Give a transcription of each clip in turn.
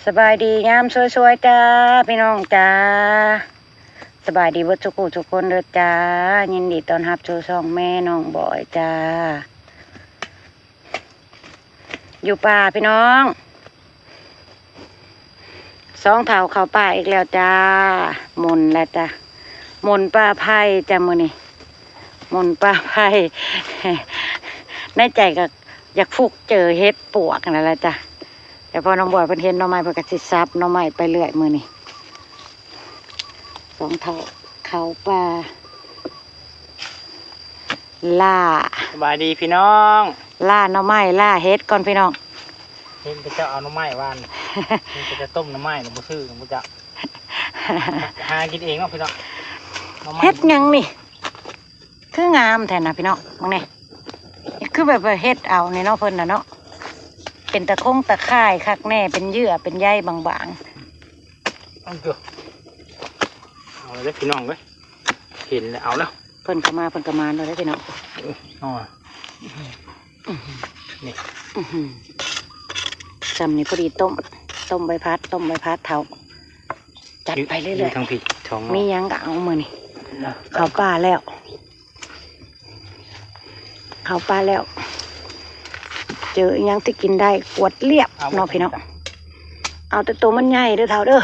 สบายดียามสวยๆจ้าพี่น้องจ้าสบายดีเบิดทุกคนเด้อจ้ายินดีต้อนรับสู่ช่องแม่น้องบอยจ้าอยู่ป่าพี่น้องสองเถาเข้าป่าอีกแล้วจ้ามนแล้วจ้ามนป่าไผ่จ้ามื้อนี้มนป่าไผ่ในใจก็อยากฟุกเจอเฮ็ดปวกนั่นแหละจ้ะแต่พอน้องบอยเพิ่นเห็นหน่อไม้เพิ่นก็สิซับหน่อไม้ไปเรื่อยมื้อนี้สองเท่าเขาป่าล่า สบายดีพี่น้อง ล่าหน่อไม้ล่าเฮ็ดก่อนพี่น้อง เห็นจะเอาหน่อไม้ว่านเห็นจะต้มหน่อไม้หนูบ่ซื้อหนูบ่จะหากินเองเนาะพี่น้องหน่อไม้ เฮ็ดหยังนี่คืองามแท้น่ะพี่น้องมองนี่คือแบบว่าเฮ็ดเอานี่เนาะเพิ่นน่ะเนาะเป็นตะคงตะข่ายคักแน่เป็นเยื่อเป็นใยบาง เอาเถอะเอาเลยพี่น้องเว้ยเห็นแล้วเอาแล้ว ๆเพิ่นก็มาเลยพี่น้อง อ๋อนี่ จำนี่พอดีต้มใบพัดเถาจัดไปเรื่อย ทั้งพี่ท้อง ๆมีหยังก็เอามือนี่เข้าป่าแล้วเจออีหยังที่กินได้กวดเรียบเนาะพี่น้องเอาแต่ตัวมันใหญ่เด้อเถาเด้อ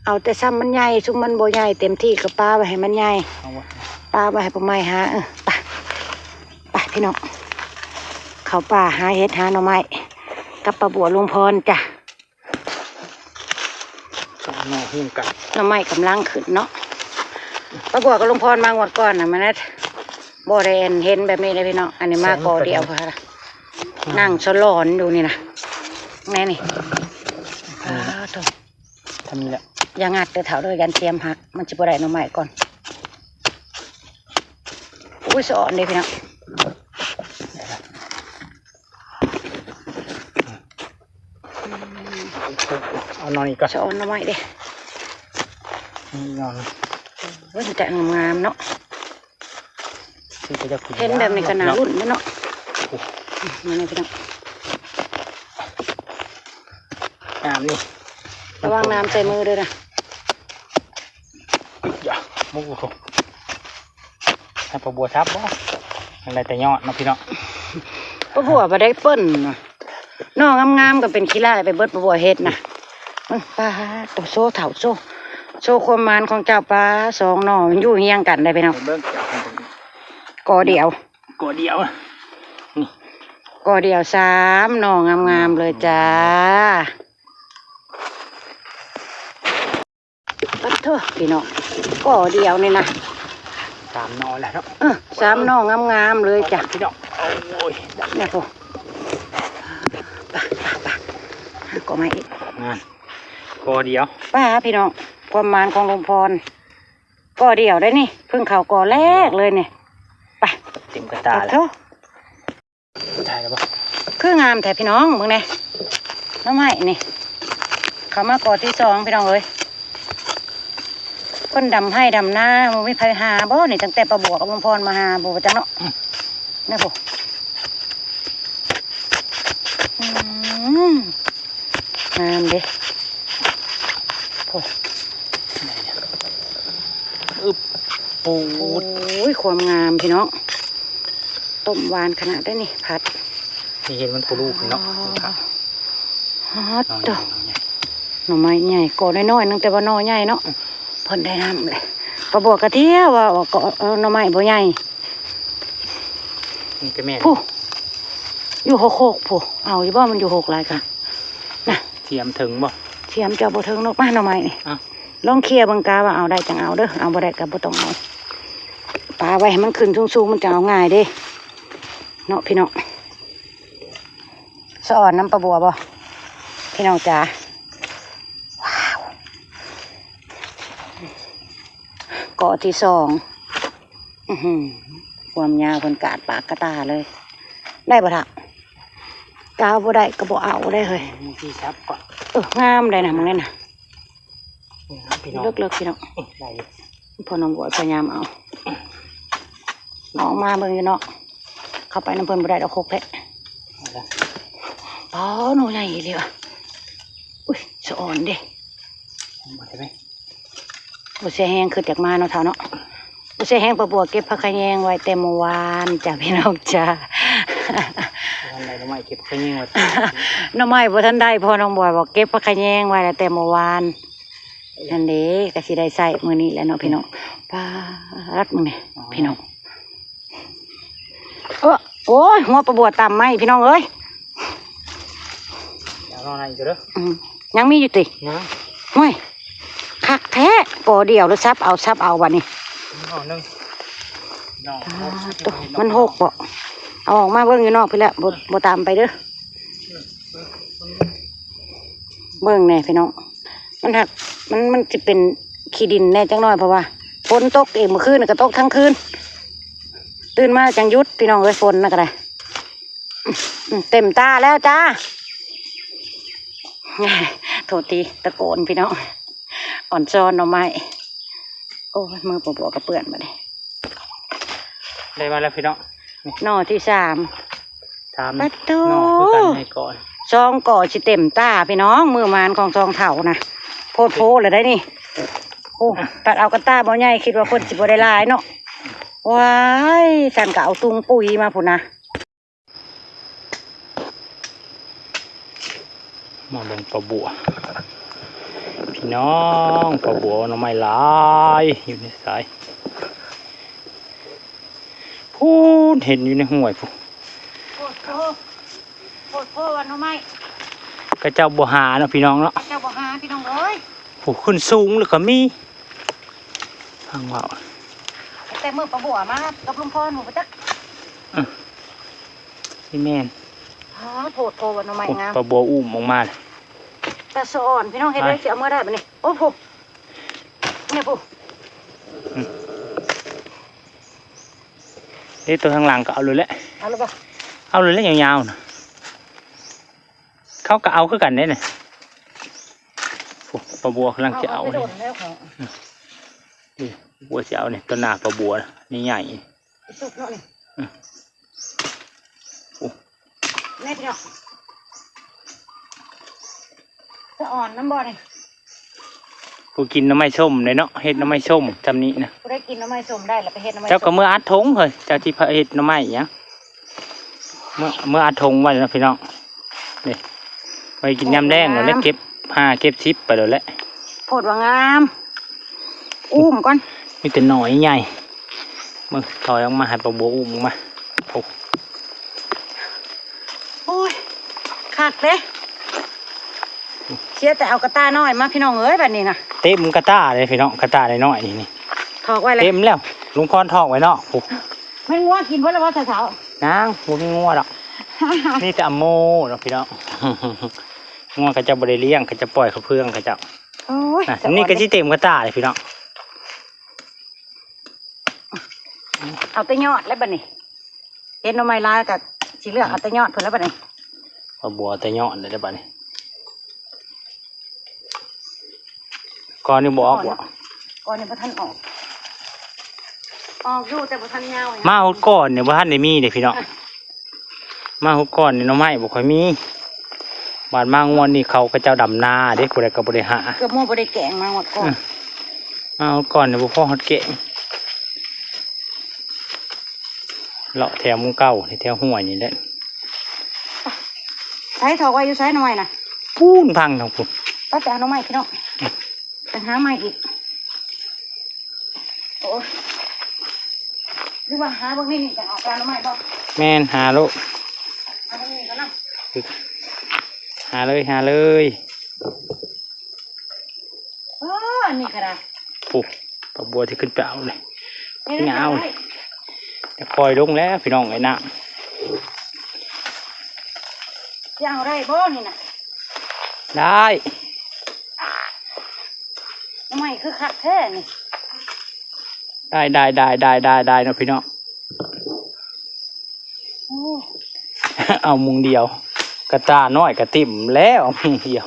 เอาแต่ซ้ำมันใหญ่ซุ่มมันบ่ใหญ่เต็มที่ก็ป้าไว้ให้มันใหญ่ป้าไว้ให้พ่อไม้หาไปพี่น้องเข้าป่าหาเห็ดหาหน่อไม้กับป้าบัวลุงพรจ้ะ หน่อหุ้มกัน หน่อไม้กำลังขึ้นเนาะป้าบัวกับลุงพรมางวดก่อนน่ะมันนะบ่ได้เห็นแบบนี้เลยพี่น้องอันนี้มากอเดียวค่ะนั่งฉลอนดูนี่นะแม่นี่ถูก ทำนี่แหละ อย่างัดเด้อเถาเด้อยันเตรียมหักมันจะบ่ได้หน่อไม้ก่อนอุ้ยสอนเลยพี่น้อง เอานอนอีกก็ สอนหน่อไม้เด้ นอน ว่าจะงามๆเนาะ ที่จะกิน เห็นแบบนี้ก็น่ารุ่นเนาะนี่พี่น้อง น้ำนี่ ระวังน้ำใส่มือด้วยนะ อย่ามุกเขาให้ปลาบัวทับบ่อะไรแต่ยอดนะพี่น้อง ป้าบัวมาได้เปิ้นน้องงามๆก็เป็นขี้ล่าไปเบิดป้าบัวเฮ็ดนะป้าตัวโซ่เถาโซ่ความมันของเจ้าป้าสองน้องมันอยู่เฮียงกันได้ไปเนาะ เบิ้งจับ กอเดียว กอเดียวนี่ กอเดียวสามน้องงามๆเลยจ้าปัดเถอะพี่น้องกอเดียวนี่นะ สามนอแล้วเนาะ สามน้องงามๆเลยจ้ะ พี่น้องโอ้ย เนี่ยพอก็ไม่อีก งานกอเดียว ป้าพี่น้องความมันของลุงพรกอเดียวได้นี่เพิ่งเข่ากอแรกเลยเนี่ยไป เต็มกระตา ปัด แล้ เถ ว อะ ถ่ายแล้วปะ คืองามแถพี่น้องมึงเนี่ยน้ำไม้นี่เขามากอที่สองพี่น้องเลยคนดำให้ดำหน้ามึงไม่พายหาบ่นี่ตั้งแต่ประบวกกับลุงพรมาหาบัวจังเนาะนี่พงามเด้โอ้ อึบปู โอ้ ด ยความงามพี่น้องต้มหวานขนาดได้นี่ผัด นี่เห็นมันปูลูกเนาะ ฮอตดอกหน่อไม้ใหญ่ก่อน้อยๆนึงแต่ว่าหน่อใหญ่เนาะเพิ่นได้น้ำเลยประบวกกระเทียว่าก็หน่อไม้บ่ใหญ่ นี่ก็แม่ ผู้อยู่หกผู้เอาอยู่บ่มันอยู่หกหลายกันนะ เทียมถึงบ่ เทียมเจ้าบ่ถึงนกมาหน่อไม้นี่ลองเคลียร์เบิ่งกาว่าเอาได้จังเอาเด้อเอาบ่ได้ก็บ่ต้องเอาปลาไว้ให้มันขึ้นสูงๆมันจะเอาง่ายเด้เนาะพี่น้องสะอ่อนน้ำปลาบัวบ่พี่น้องจ๋าว้าวเกาะที่สองความยาวคนกาดปากกระตาเลยได้บ่ท่ากาวบ่ได้ก็บ่เอาได้เลย มีที่ซับก่อน งามเลยนะมึงเนี่ยนะ พี่น้อง เลิกพี่น้อง ได้ พอน้องบัวพยายามเอาน้องมาเบิ่งอยู่เนาะเข้าไปน้ำเพิ่นบ่ได้ดอกโคกแพะอ๋อหนูใหญ่เลยว่ะอุ้ย สะอ่อนเด้ มาได้ไหม บุเสียแห้งคือจากมาเนาะเท่าเนาะบุเสียแห้งปะบัวเก็บผักขะแยงไว้แต่เมื่อวานจ้ะพี่น้องจ้า ทำไรก็ไม่เก็บขยิ่งไว้ น้องไม้บ่ทันได้พ่อน้องบอยบอกเก็บผักขะแยงไว้แล้วแต่เมื่อวานนั่นเด้ก็สิได้ใส่มื้อนี้แหล้วเนาะพี่น้องปาดมึงนี่พี่น้องโอ้ยหัวปะบัวต่ำไหมพี่น้องเอ้ย อย่ารออะไรอยู่เด้อ ยังมีอยู่ติ นะ ห้วยคักแท้ปอเดียวแล้วซับเอาบัดนี้ ห่อหนึ่งน้อง มันหกบ่เอาออกมาเบิ่งอยู่นอกพี่ละบ่ตามไปเด้อเบิ่งแน่พี่น้องมันหักมันจะเป็นขี้ดินแน่จังน้อยเพราะว่าฝนตกเองเมื่อคืนก็ตกทั้งคืนตื่นมาจังยุดพี่น้องเอ้ยฝนน่ะก็ได้เต็มตาแล้วจ้าโทษทีตะโกนพี่น้องอ่อนซ้อนเอาไม้โอ้ยมือปวดๆกับเปื่อนมาเลย ได้มาแล้วพี่น้อง หน่อที่ ถาม ปัดโต น้องคือกันให้ก่อน ซองก่อสิเต็มตาพี่น้องมือมานของซองเถานะโพดโพเลยได้นี่โอ้ตัดเอากระตาบ่ใหญ่คิดว่าคนสิบ่ได้หลายเนาะว้ายสันก็เอาตุงปุ๋ยมาพุ่นนะ มาเบิ่งปลาบัวพี่น้องปลาบัวหน่อไม้หลายอยู่ในสายพูดเห็นอยู่ในห้วยพูด โพดโพวันน้องไม้ กระเจ้าบัวหาเนาะพี่น้องเนาะ เจ้าบ่หาพี่น้องเอ้ย ผู้ขึ้นสูงหรือก็มีฟังว่า แต่มือประบัวมากับลุงพรหมูไปจัก พี่แม่น โพดโพวันน้องไม้งาม ปลาบัวอุ้มออกมาเลย แต่สอนพี่น้องเห็นได้สิเอามือได้ปะนี่โอ้โหเนี่ยผู้ นี่ตัวข้างหลังก็เอาเลยแหละ เอาเลยปะ เอาเลยแหละยาวๆนะเขาก็เอาคือกันได้เนี่ยปลาบัวกำลังจะเอา ไป เนี่ โด ย นแล้วของ นี่บัวจะเอาเนี่ยตัวหน้าปลาบัวนี่ใหญ่ ไปสุกเนาะนี่แม่พี่น้องจะอ่อนน้ำบ่อนี่ ผู้กินน้ำไม้ส้มเลยเนาะเฮ็ดน้ำไม้ส้มจำนี้นะ กูได้กินน้ำมันส้มได้แล้วไปเฮ็ดน้ำมัน เจ้าก็เมื่ออัดทงเฮ้ยเจ้าที่พระเฮ็ดน้ำไม้เนี่ยเมื่ออัดทงไว้นะพี่น้องนี่ไปกินยำแดงแล้วเก็บเก็บชิปไปเลยแหละ โพดว่างามอุ้มก่อน มีแต่หน่อยใหญ่มึงถอยออกมาให้ปลาบัวอุ้มออกมาโอ้ โอ้ยขาดเลยเชียแต่เอากระตาน้อยมาพี่น้องเอ้ยแบบนี้นะ เต็มกระต้าเลยพี่น้องกระต้าน้อยๆนี่ ถอกไว้เลย เต็มแล้วลุงพรทอกไว้เนาะโอ้ ไม่งัวกินเพื่อว่าสาวน างบัวไม่งัวหรอกนี่แต่อโมเนาะพี่น้อง งัวก็จะบริเลี้ยงก็จะปล่อยเขาเพื่องก็จะ โอ้ย นี่ก็ที่เต็มกระต้าเลยพี่น้อง เอาแต่ยอดแล้วบัดนี้เฮ็ดน้ำมันลายกับสีเหลืองเอาแต่ยอดเพิ่นแล้วบัดนี้ ปลาบัวแต่ยอดเลยได้ป่ะนี่ก่อนนี่บอกว่า ก่อนนี้บ่ทันออกอยู่แต่บ่ทันยาว มาหุดก้อนเนี่ยบ่ทันได้มีเด้พี่น้องมาหุดก้อนนี่หน้องไม้บ่ค่อยมีบาดมางวนนี่เขาก็เจ้าดำนาเด้ผู้ใดก็บ่ได้หา เกือบหมู่บ่ได้แกงมาหมดก่อน มาหุดก้อนเนี่ยบ่พอฮอดเกะเลาะแถวมุงเก่าในแถวห้วยนี่แหละ ใช้ถอกไว้อยู่ใช้หน่อยน่ะ ปูนพังทั้งพุ่น ก็จะเอาน้ำไม้พี่น้องไปหาไม้อีกโอ้หรือว่าหาเบิ่งนี่จะออกการน้ำไม้บ่ แม่นหาโลก หาเบิ่งนี่กันนะ หาเลย อันนี้ก็ได้ โอ้ปลาบัวที่ขึ้นไปเอาเลย นี่ เหงา จะปล่อยลงแล้วพี่น้องไอ้น้ จะเอาได้บ่นี่น่ะ ำได้ น้ำไม้คือคักแท้นี่ ได้เนาะพี่น้อง โอ้ เอามุงเดียวกระตาน้อยกระติ่มแล้วเอามุงเดียว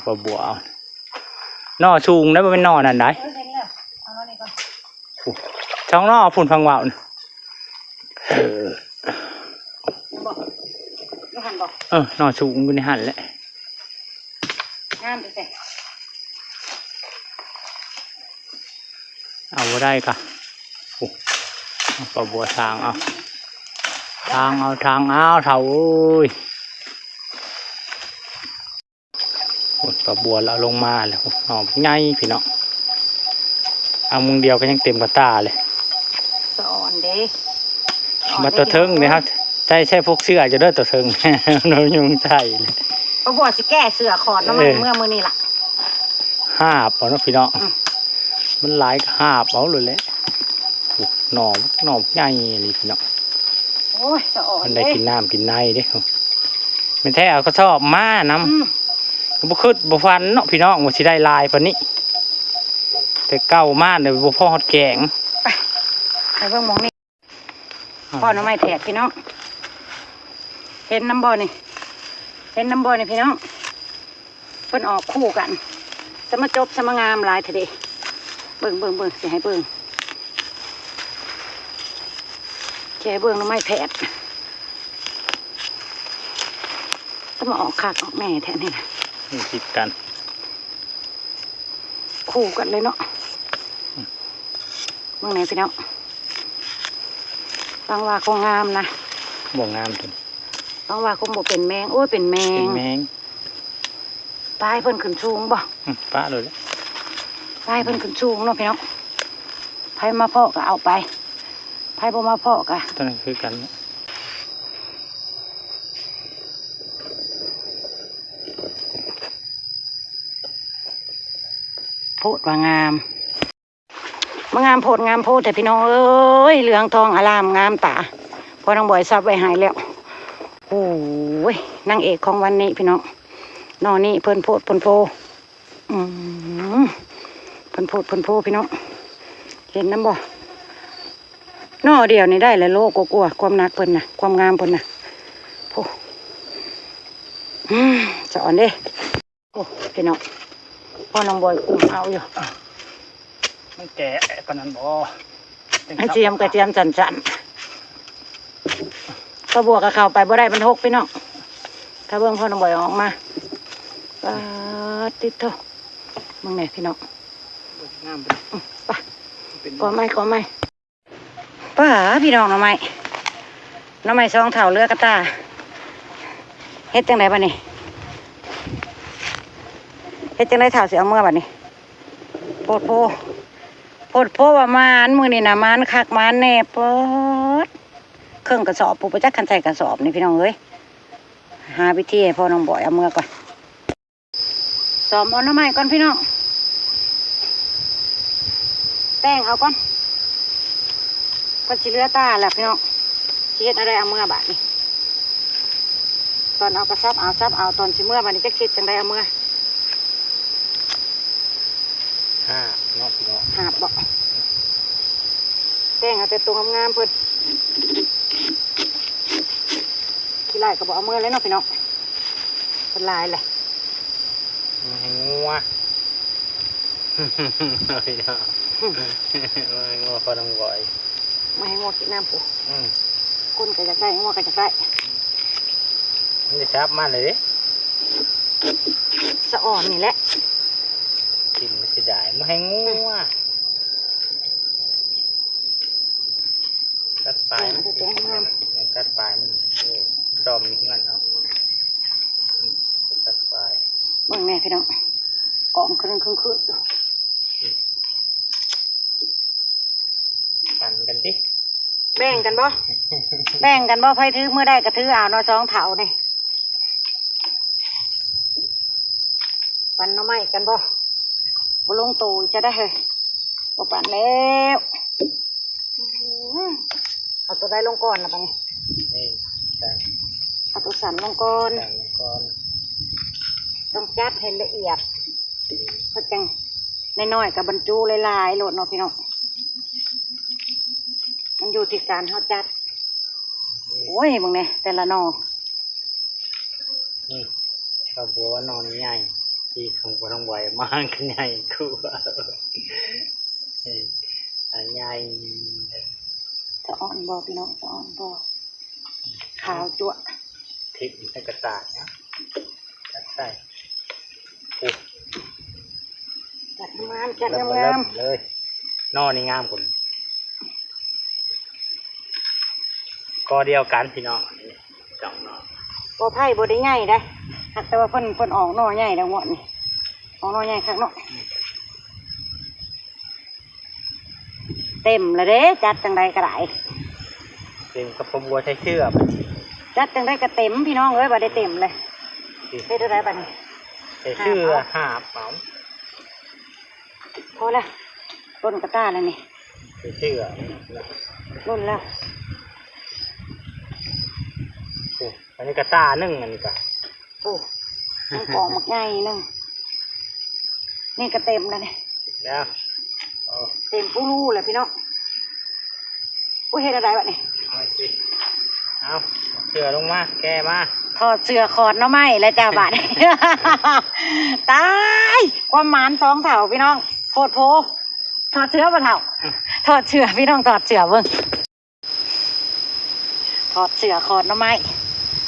ปลาบัวเอานอชูงได้บ่เป็นนอนั่นได้ เห็นแล้วเอาอันนี้ก่อน ช่องนอฝุ่นพังว่าวน่ะ บอกอยู่หันบอก นอชูงอยู่ในหันแหละ ามแต่ เอาบ่ได้ค่ะโอ้เอาปลาบัวทางเอาทางเอาเท่าเอ้ยโอ้ปลาบัวเราลงมาแล้วหอมใหญ่พี่น้องเอามุงเดียวก็ยังเต็มกระตาเลย สอนเด้ มาตัวเทิงเนี่ยครับใช่พวกเสื้อจะเด้อตัวเทิง น้องยุงใจเลย เขาบอกสิแก้เสือขอดน้ำมันเมื่อมื้อนี้ล่ะ หาบเอาเนาะพี่น้องมันหลายก็หาบเอาเลยแหละโอ้หน่อใหญ่เลยพี่น้อง โอ้ยสะอ่อน มัน เด้ ได้กินน้ำกินในเด้เป็นแท้เอาก็ชอบมาน้ำบ่ขึ้นบ่ฟันเนาะพี่น้องว่าสิได้ลายปานนี้ แต่เก้ามาเนี่ยบ่พอฮอดแกง ไปเบิ่งหมองนี่พ่อหน่อไม้แตกพี่น้องเห็นน้ำบ่อนี่เห็นน้ำบ่อนี่พี่น้องเพิ่นออกคู่กันสมาจบสมางามหลายทีเดียวเบิ่งสิให้เบิ่งแค่เบิ่งหน่อไม้แผดต้องมาออกคักออกแม่แท้นี่นะ นี่คิดกัน คู่กันเลยเนาะเบิ่งไหนพี่น้องบางว่าคงงามนะ บ่งามจน บางว่าคงบ่เป็นแมงโอ้ยเป็นแม เป็ ง นแมง ปลายเพิ่นขึ้นสูงบ่ ป้าเลยแหละ ปลายเพิ่นขึ้นสูงเนาะพี่น้องไผมาเพาะก็เอาไปไผบ่มาเพาะก็ ตัวนั้นคือกันเนี่ย โพดว่างามมางามโพดงามโพดแต่พี่น้องเอ้ยเหลืองทองอลามงามตาพอน้องบอยซับไว้หายแล้วโอ้ยนางเอกของวันนี้พี่น้องนอนี่เพิ่นโพดเพิ่นโพเพิ่นโพดเพิ่นโพพี่น้องเห็นน้ำบ่นอเดียวนี่ได้เลยโลกกลัวความหนักเพิ่นน่ะความงามเพิ่นน่ะโอ้จะอ่อนเด้โอ้พี่น้องพ่อน้องบอยคุมเอาอยู่ มันแก่ปานนั้นบ่ ให้เจียมกระเจียมจันกระบวกกับเข้าไปบ่ได้มันหกพี่น้องถ้าเบิ่งพ่อน้องบอยออกมาปาติดเถอะมึงไหนพี่น้อง งาม ไปขอไม้ป้าพี่น้องหน่อไม้ซองเท่าเรือกระตาเฮ็ดจังไดบัดนี้เฮ็ดจังไดเท่าสิเอาเมื่อบัดนี้โพดโพว่ามานมื้อนี้น่ะมานคักมานแน่ปอดเครื่องกระสอบปูประจักคันใส่กระสอบนี่พี่น้องเอ้ยหาวิธีให้พ่อน้องบอยเอาเมื่อก่อนซ้อมเอาหน่อไม้ก่อนพี่น้องแป้งเอาก่อนก็สิเหลือตาแหละพี่น้องสิเฮ็ดอะไรเอาเมื่อบาดนี้ตอนเอากระซับเอาตอนสิเมื่อบาดนี้จักสิจังไดเอาเมื่อ ห้าเนาะพี่น้อง หาบบ่แต่งเอาแต่ตัวงามๆเพิ่นขี้ไล่ก็บ่เอาเมื่อเลยเนาะพี่น้องเป็นลายเลย มันให้งัวพี่น้องมันให้งัวพอต้องบ่อย ไม่ให้งวกินน้ำปูคนก็จะได้งวก็จะได้ มันจะจับมาเลยดิ สะอ่อนนี่แหละ กินมันสิได้มันให้งัวกัดปลายมันกัดปลายมันจอมนิดเงินเนาะกัดปลาย เบิ่งแม่พี่น้องกล่องครึ่งปั่นกันดิ แบ่งกันบ่ แบ่งกันบ่ไผถือเมื่อได้ก็ถือเอาเนาะสองเถานี่ปั่นหน่อไม้กันบ่บ่ลงตู่จะได้เฮ้ยบ่ปั่นแล้วเอาตัวได้ลงก่อนนะปะนี่ นี่แต่ง เอาตัวสันลงก่อน แต่งก่อน ต้องจัดให้ละเอียดเพื่อจังน้อยๆกับบรรจุหลายๆโหลดเนาะพี่น้องมันอยู่ที่การเขาจัดโอ้ยมึงเนี่ยแต่ละหนอ นี่เขาบอกว่านอนใหญ่ที่ของพลังไหวมากใหญ่กูใหญ่ จะอ่อนบ่พี่น้องจะอ่อนบ่ขาวจั่ว ทิพย์ให้กระต่ายนะใส่ จัดงามจัด เริ่ม งาม เลยนอนี่งามคนก็เดียวกันพี่น้องจ่องนอ บ่ไผ่บ่ได้ใหญ่ได้แต่ว่าเพิ่นออกหน่อใหญ่แล้วงวดนี่ออกหน่อใหญ่คักเนาะเต็มแล้วเด้จัดจังใดก็ได้ เต็มกับบัวใช้เชือก จัดจังได้ก็เต็มพี่น้องเอ้ยบ่ได้เต็มเลยเฮ็ดได้บัดนี้ ใช้เชือกหาบเปล่า พอแล้วต้นกระต้าแล้วนี่ ใช้เชือก รุ่นแล้ว โอ้อันนี้กระตานึ่งอันนี้ก็ โอ้มันกองหมักใหญ่นึงนี่ก็เต็มแล้วนี่ แล้ว เต็มปูรูเลยพี่น้องอุ้ยเฮ็ดอะไรวะนี่ เอาสิเอาเสือลงมาแกมา ถอดเสื้อคอดเนาะไหมแล้วจ้าบาด ตายความหมานสองเถ่าพี่น้องโพดโพถอดเสื้อบ่เถ่าถอดเสื้อพี่น้องถอดเสื้อเบิ่งถอดเสื้อคอดเนาะไหม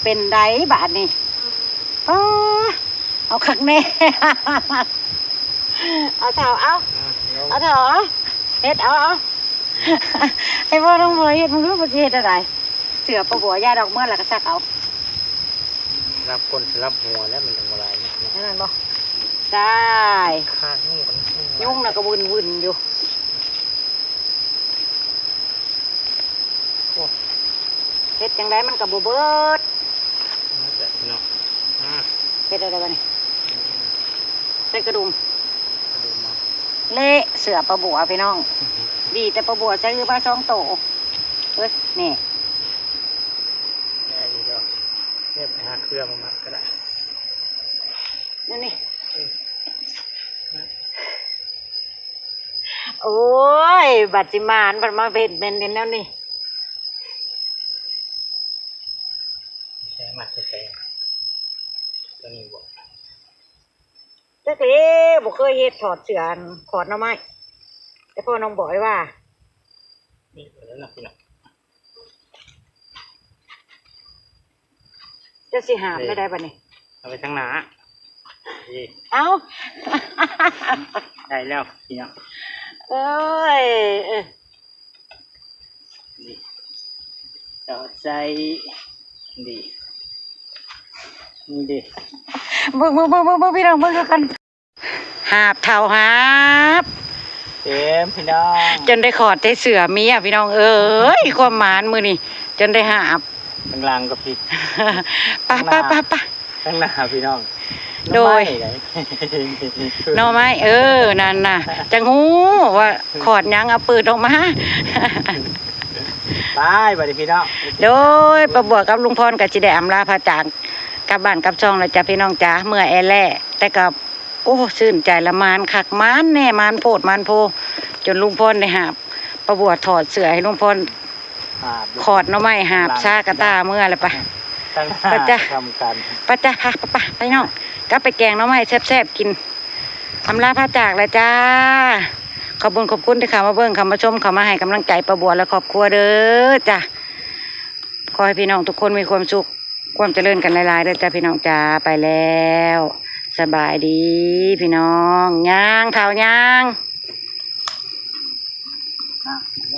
เป็นไดบาดนี่อ๋อเอาคักแน่ เอาเถ่าเอาเถ่าเอาเฮ็ดเอา ไอ้พ่อต้องบ่เฮ็ดมึงรู้บ่สิเฮ็ดอะไรเสือประบัวยาดอกเมื่อแล้วก็ซักเอา รับคนรับหัวแล้วมันทำอะไรเนี่ย นั่นบ่ได้ ข้างนี่มัน ยุ่งน่ะก็วุ่นอยู่เฮ็ดจังไดมันก็บ่เบิด เนาะ เฮ็ดอะไรบ้านี่ใส่กระดุม ดูมา เละเสือประบัวพี่น้อง ดีแต่ประบัวจะคือมาช่องโตเอ้ยนี่ แค่นี้ก็เรียบหาเครื่องมาก็ได้ นี่โอ้ยบัดจิมานบัดมาเป็นแล้วนี่ ใช้มาใช้ตัวนี้บอก จักเด้บ่เคยเฮ็ดถอดเสือขอดหน่อไม้แต่พ่อน้องบอกไว้ว่า นี่แล้วนะพี่น้อง จะสิหามไม่ได้ปะนี่ เอาไปทั้งหนา เอ้า ได้แล้วพี่น้อง เอ้ย ดีต่อใจดีนี่ดี เบิ่งพี่น้องเบิ่งกันหาบเท่าหาบ เต็มพี่น้อง จนได้ขอดได้เสือมีอ่ะพี่น้องเอ้ยความหมานมือนี่จนได้หาบ ข้างล่างก็พี่ ปะ ข้างหน้าพี่น้อง โดยหน่อไม้นั่นน่ะจังหูว่าขอดยังเอาปืนออกมา ไปบัดนี้พี่น้อง โดยประบวกกับลุงพรกับจิได้อำลาพระจากกลับบ้านกลับช่องแล้วจ้ะพี่น้องจ๋าเมื่อแอแล่แต่กับโอ้ชื่นใจละมานคักมานแน่มานโพดมานโพจนลุงพรได้หาบประบวถอดเสื้อให้ลุงพรขอดหน่อไม้หาบซากระตาเมื่อเลยปะ ข้างหน้า ไปจ้ะ ทำกัน ปะจ้ะไปพี่น้องก็ไปแกงหน่อไม้แซ่บๆกินอำลาพระจากแล้วจ้าขอบคุณที่เข้ามาเบิ่งเข้ามาชมเข้ามาให้กำลังใจประบวและครอบครัวเด้อจ้ะขอให้พี่น้องทุกคนมีความสุขความเจริญกันหลายๆเด้อจ้ะพี่น้องจ้าไปแล้วสบายดีพี่น้องย่างเท้าย่าง เริ่